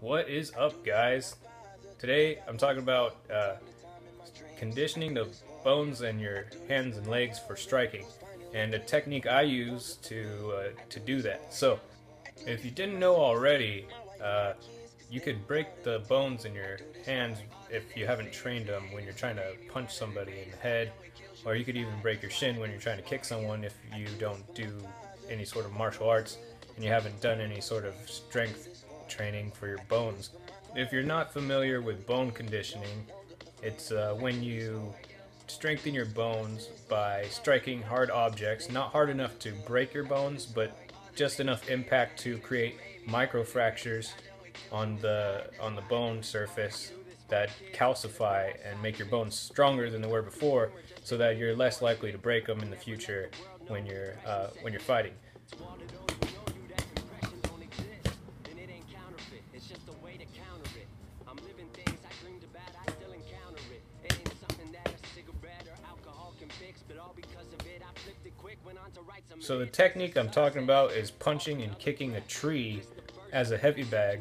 What is up, guys? Today I'm talking about conditioning the bones in your hands and legs for striking, and a technique I use to do that. So, if you didn't know already, you could break the bones in your hands if you haven't trained them when you're trying to punch somebody in the head, or you could even break your shin when you're trying to kick someone if you don't do any sort of martial arts and you haven't done any sort of strength training for your bones. If you're not familiar with bone conditioning, it's when you strengthen your bones by striking hard objects, not hard enough to break your bones, but just enough impact to create microfractures on the bone surface that calcify and make your bones stronger than they were before, so that you're less likely to break them in the future when you're fighting. So the technique I'm talking about is punching and kicking a tree as a heavy bag,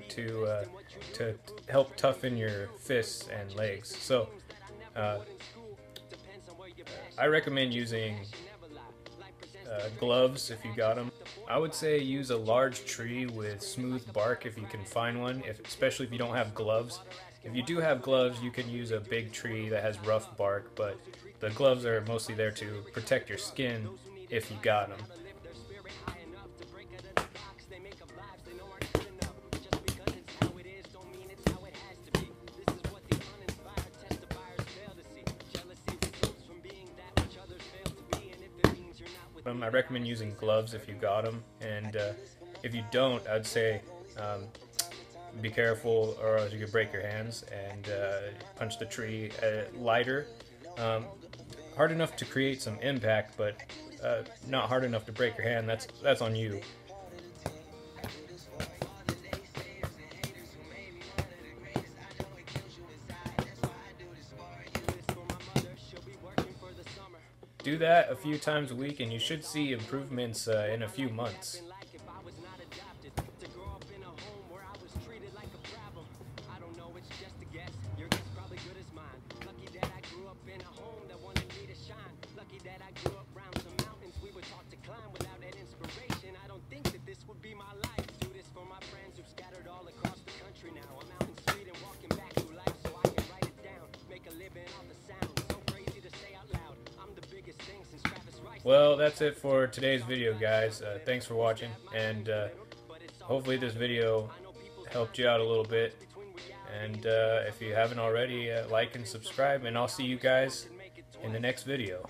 to help toughen your fists and legs. So I recommend using gloves if you got them. I would say use a large tree with smooth bark if you can find one, especially if you don't have gloves. If you do have gloves, you can use a big tree that has rough bark, but the gloves are mostly there to protect your skin if you got them. I recommend using gloves if you got them, and if you don't, I'd say be careful, or else you could break your hands, and punch the tree lighter, hard enough to create some impact, but not hard enough to break your hand. That's on you. Do that a few times a week and you should see improvements in a few months. Well, that's it for today's video, guys. Thanks for watching, and hopefully this video helped you out a little bit. And if you haven't already, like and subscribe, and I'll see you guys in the next video.